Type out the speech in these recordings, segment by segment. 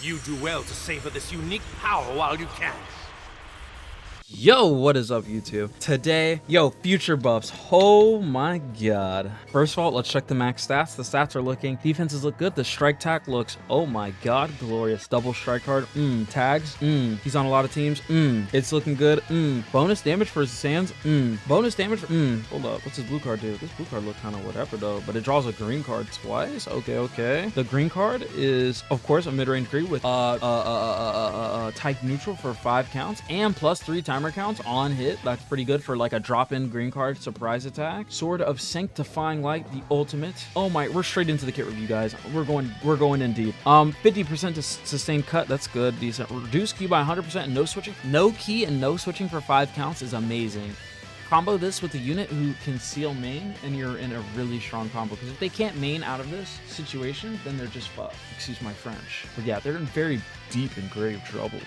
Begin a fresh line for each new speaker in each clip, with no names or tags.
You do well to savor this unique power while you can.
Yo, what is up, YouTube? Today, future buffs. Oh my god. First of all, let's check the max stats. The stats are looking, defenses look good. The strike tack looks, oh my god, glorious. Double strike card, tags, he's on a lot of teams, it's looking good, bonus damage for his sands, bonus damage for, hold up, what's his blue card do? This blue card look kind of whatever though, but it draws a green card twice. Okay. The green card is, of course, a mid-range green with type neutral for 5 counts and plus 3 timer counts on hit. That's pretty good for like a drop-in green card surprise attack. Sword of Sanctifying Light, the ultimate. Oh my, we're straight into the kit review, guys. We're going in deep. 50% to sustain cut, that's good, decent. Reduce key by 100%, no switching. No key and no switching for 5 counts is amazing. Combo this with a unit who can seal main, and you're in a really strong combo, because if they can't main out of this situation, then they're just fucked. Excuse my French. But yeah, they're in very deep and grave trouble.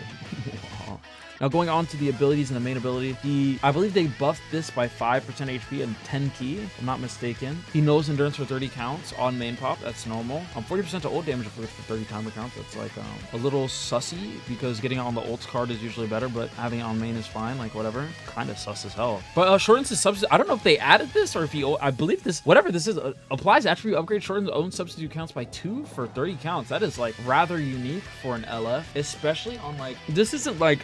Now going on to the abilities and the main ability, I believe they buffed this by 5% HP and 10 key, if I'm not mistaken. He knows endurance for 30 counts on main pop, that's normal. 40% to ult damage for 30 timer counts, that's like a little sussy, because getting it on the ults card is usually better, but having it on main is fine, like whatever. Kind of sus as hell. But shortens his substitute, I don't know if they added this or if I believe this, whatever this is, applies attribute upgrade, shortens own substitute counts by 2 for 30 counts. That is like rather unique for an LF, especially on like, this isn't like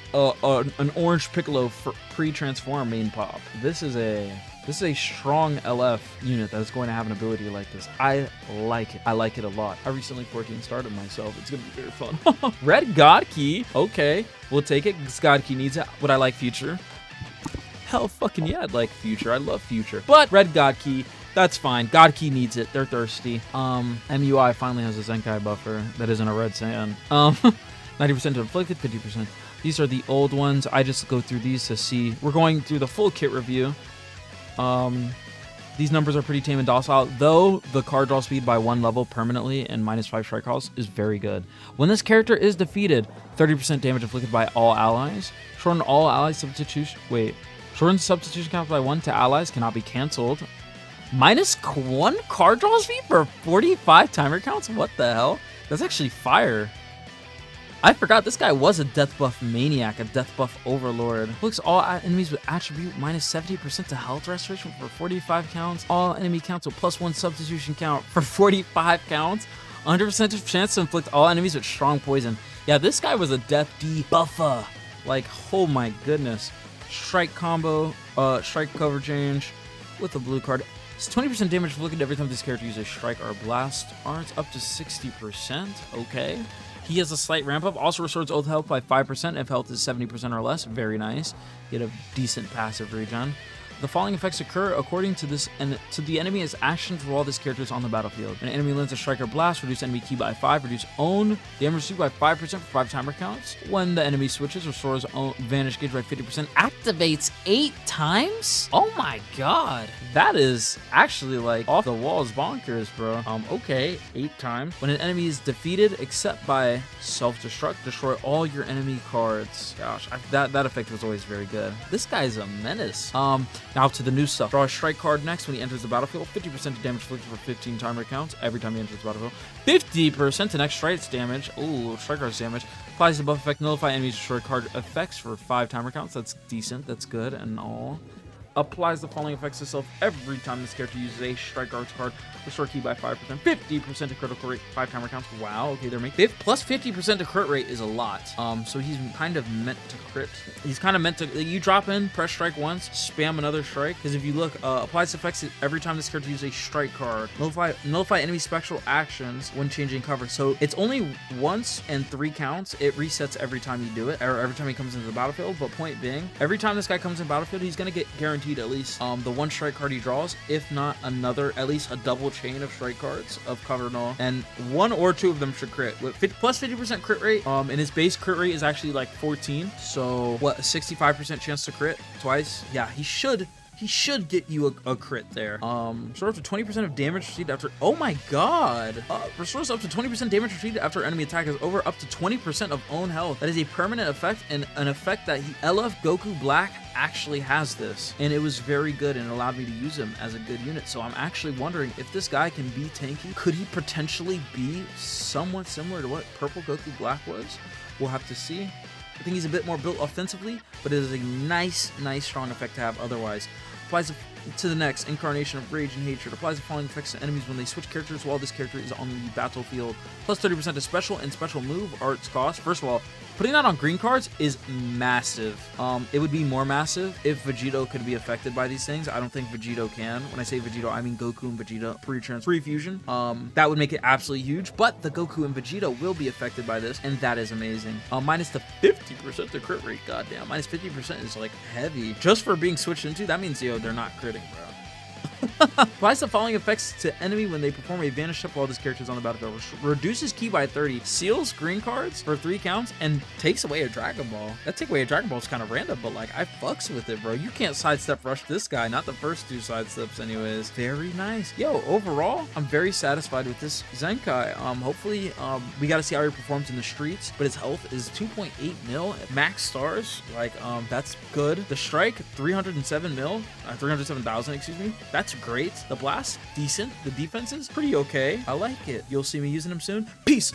an orange Piccolo for pre-transform main pop. This is a strong LF unit that is going to have an ability like this. I like it. I like it a lot. I recently 14 started myself. It's gonna be very fun. Red God Key. Okay, we'll take it. God Key needs it. Would I like Future? Hell fucking yeah, I'd like Future. I love Future. But Red God Key, that's fine. God Key needs it. They're thirsty. MUI finally has a Zenkai buffer that isn't a red sand. 90% to inflicted, 50%. These are the old ones. I just go through these to see. We're going through the full kit review. These numbers are pretty tame and docile, though the card draw speed by 1 level permanently and -5 strike calls is very good. When this character is defeated, 30% damage inflicted by all allies. Shorten all allies substitution. Shorten substitution count by 1 to allies cannot be canceled. -1 card draw speed for 45 timer counts? What the hell? That's actually fire. I forgot this guy was a death buff maniac, a death buff overlord. Looks all enemies with attribute -70% to health restoration for 45 counts. All enemy counts with +1 substitution count for 45 counts. 100% chance to inflict all enemies with strong poison. Yeah, this guy was a death debuffer. Like, oh my goodness. Strike combo, strike cover change with a blue card. It's 20% damage inflicted every time this character uses strike or blast. Arts up to 60%. Okay. He has a slight ramp up, also restores ult health by 5% if health is 70% or less. Very nice. Get a decent passive regen. The following effects occur according to this and to the enemy as actions while this character is on the battlefield. An enemy lands a strike or blast, reduce enemy key by 5, reduce own damage received by 5% for 5 timer counts. When the enemy switches, restores own vanish gauge by 50%. Activates 8 times? Oh my god. That is actually like off the walls bonkers, bro. Okay, 8 times. When an enemy is defeated, except by self-destruct, destroy all your enemy cards. Gosh, that effect was always very good. This guy's a menace. Now to the new stuff. Draw a strike card next when he enters the battlefield. 50% to damage inflicted for 15 timer counts every time he enters the battlefield. 50% to next strike damage. Ooh, strike card's damage. Applies the buff effect. Nullify enemies' strike card effects for 5 timer counts. That's decent. That's good and all. Applies the following effects to self every time this character uses a strike arts card. Restore key by 5%. 50% to critical rate, 5 timer counts. Wow, okay, they're making plus 50% to crit rate is a lot. So he's kind of meant to crit. He's kind of meant to, you drop in, press strike once, spam another strike. Because if you look, applies effects every time this character uses a strike card. Nullify enemy spectral actions when changing cover. So it's only once and 3 counts. It resets every time you do it, or every time he comes into the battlefield. But point being, every time this guy comes in battlefield, he's gonna get guaranteed at least the 1 strike card he draws, if not another, at least a double chain of strike cards of cover null, and 1 or 2 of them should crit with plus 50% crit rate. And his base crit rate is actually like 14, so what, a 65% chance to crit twice? Yeah, he should he should get you a crit there. Restores up to 20% of damage received after, oh my god. Restores up to 20% damage received after enemy attack is over, up to 20% of own health. That is a permanent effect, and an effect that LF Goku Black actually has this, and it was very good and allowed me to use him as a good unit. So I'm actually wondering if this guy can be tanky. Could he potentially be somewhat similar to what Purple Goku Black was? We'll have to see. I think he's a bit more built offensively, but it is a nice strong effect to have otherwise. Applies to the next incarnation of Rage and Hatred. Applies the following effects to enemies when they switch characters while this character is on the battlefield. Plus 30% to special and special move arts cost. First of all, putting that on green cards is massive. It would be more massive if Vegito could be affected by these things. I don't think Vegito can. When I say Vegito, I mean Goku and Vegeta pre-fusion. That would make it absolutely huge, but the Goku and Vegeta will be affected by this, and that is amazing. Minus the 50% to crit rate. Goddamn, minus 50% is like heavy. Just for being switched into, that means, yo, they're not critting, bro. Applies the following effects to enemy when they perform a vanish step while this character is on the battlefield. Reduces ki by 30, seals green cards for 3 counts, and takes away a Dragon Ball. That take away a Dragon Ball is kind of random, but like I fucks with it, bro. You can't sidestep rush this guy, not the first 2 sidesteps anyways. Very nice. Yo, overall, I'm very satisfied with this Zenkai. Hopefully, we got to see how he performs in the streets, but his health is 2.8 mil at max stars. Like, that's good. The strike, 307 mil, 307,000, excuse me. That's great. The blast, decent. The defense is pretty okay. I like it. You'll see me using him soon. Peace.